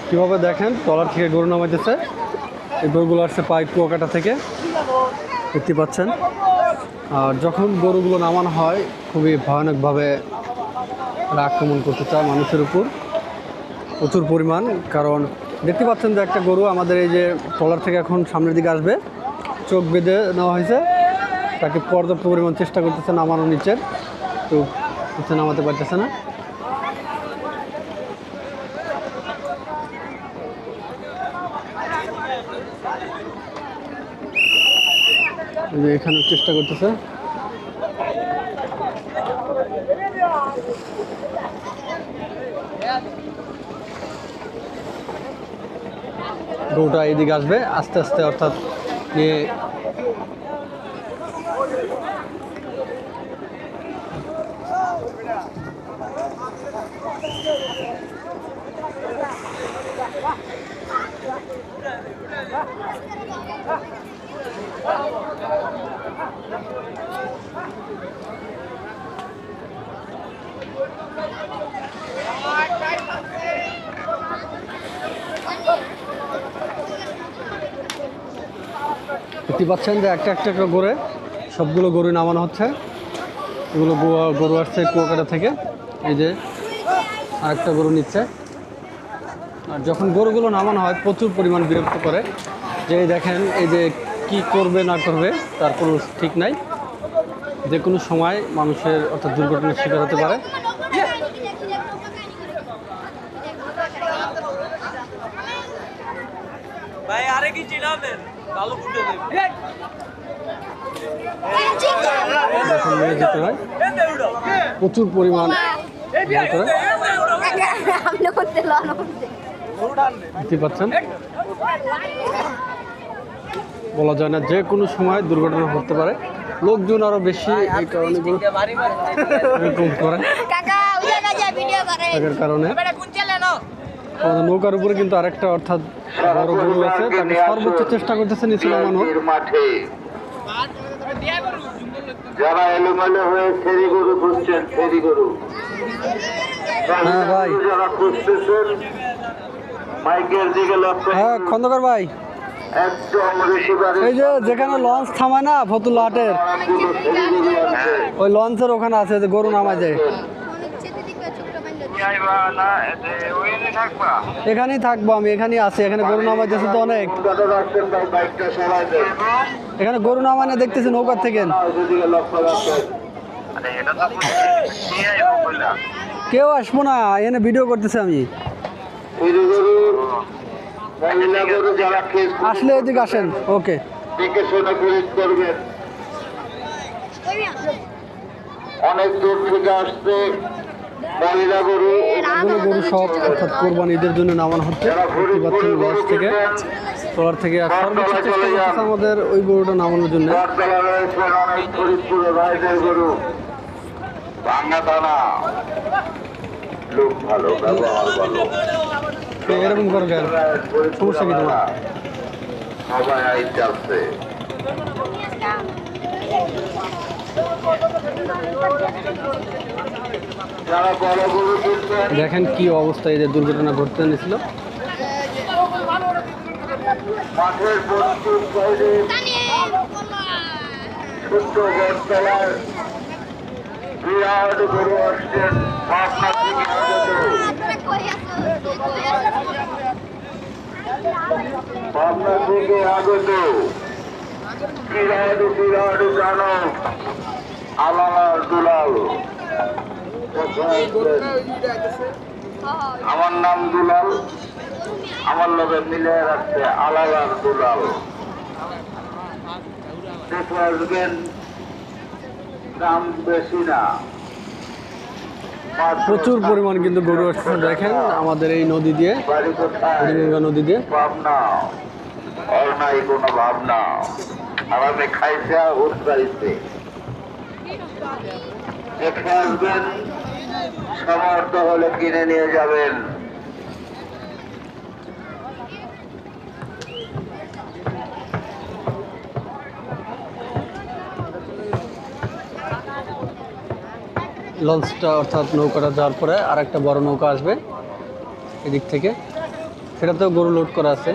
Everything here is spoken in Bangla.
কীভাবে দেখেন ট্রলার থেকে গরু নামাইতেছে। এই গরুগুলো আসছে পাই কুয়াকাটা থেকে, দেখতে পাচ্ছেন। আর যখন গরুগুলো নামানো হয় খুবই ভয়ানকভাবে তারা আক্রমণ করতে চায় মানুষের উপর প্রচুর পরিমাণ। কারণ দেখতে পাচ্ছেন যে একটা গরু আমাদের এই যে ট্রলার থেকে এখন সামনের দিকে আসবে, চোখ বেঁধে নেওয়া হয়েছে, তাকে পর্যাপ্ত পরিমাণ চেষ্টা করতেছে নামানো নিচের, তো নিচে নামাতে পারতেছে না। এখানে চেষ্টা করতেছে। গরুটা এইদিকে আসবে আস্তে আস্তে, অর্থাৎ নিয়ে দেখতে পাচ্ছেন যে একটা একটা করে সবগুলো গরু নামানো হচ্ছে। এগুলো গরু আসছে কুয়াকাটা থেকে, এই যে আরেকটা গরু নিচ্ছে। আর যখন গরুগুলো নামানো হয় প্রচুর পরিমাণ বিরক্ত করে, যে দেখেন এই যে কি করবে না করবে তার কোনো ঠিক নাই, যে কোনো সময় মানুষের অর্থাৎ দুর্ঘটনার শিকার হতে পারে। ভাই আরে কি চিনাবেন কালো ফুটে দেবে যখন নিয়ে যেতে হয় প্রচুর পরিমাণ দেখতে পাচ্ছেন, বলা যায় না, যে কোনো সময় দুর্ঘটনা ঘটতে পারে। লোকজন আরো বেশি এই কারণে এরকম করে, তার কারণে আমাদের নৌকার উপরে কিন্তু আরেকটা অর্থাৎ বড় গরু আছে, তাকে সর্বোচ্চ চেষ্টা করতেছে নিচে নামানোর। যারা এলোমেলো হয়ে ফেরি গরু খুঁজছেন, ফেরি গরু, হ্যাঁ ভাই, যারা খুঁজতেছেন মাইকের দিকে লক্ষ্য, হ্যাঁ খন্দকার ভাই, একদম রিসিভারে এই যে যেখানে লঞ্চ থামায় না ফতুল্লা হাটের, ওই লঞ্চের ওখানে আছে যে গরু নামায় যায়, এখানেই থাকবো আমি, এখানেই আছি, এখানে গরু নামাইতেছে তো অনেক, এখানে গরু নামায় না দেখতেছি নৌকার থেকে। কেউ আসবো না, এখানে ভিডিও করতেছে আমি, আসলে এদিকে আসেন। ওকে, অনেক দূর থেকে আসছে মহিলা গরু, এগুলো গরু সব অর্থাৎ কোরবানিদের জন্য নামানো হচ্ছে। দেখতে পাচ্ছেন লঞ্চ থেকে, ট্রলার থেকে, আর সর্বোচ্চ চেষ্টা করতেছে আমাদের ওই গরুটা নামানোর জন্য। অনেক ফরিদপুরের ভাইদের গরু, ভাঙ্গা থানা, লোক ভালো, ব্যবহার ভালো, এরকম করো কেন, সমস্যা কি তোমার? সবাই আইতে আসছে। যারা বড় গরু কিনবেন, দেখেন কি অবস্থা, এই যে দুর্ঘটনা ঘটতে নিয়েছিল। মাঠের পশ্চিম সাইডে ছোট্ট বটতলার বিরাট গরু আসছেন পাবনা থেকে আগত, পাবনা থেকে আগত বিরাট বিরাট দানব আলালার দুলাল। আমার নাম দুলাল, আমার লোকের মিলে রাখছে আলালার দুলাল। দেখে আসবেন, দাম বেশি না, প্রচুর পরিমাণ কিন্তু গরু আসছে। দেখেন আমাদের এই নদী দিয়ে, বাড়ি কোথায়? বুড়িগঙ্গা নদী দিয়ে। ভাবনা আর নাই কোনো ভাবনা, আর আমি খাইছে আর উৎসাহিতে। দেখে আসবেন, সমর্থ হলে কিনে নিয়ে যাবেন। লঞ্চটা অর্থাৎ নৌকাটা যাওয়ার পরে আর একটা বড় নৌকা আসবে এদিক থেকে, সেটাতেও গরু লোড করা আছে।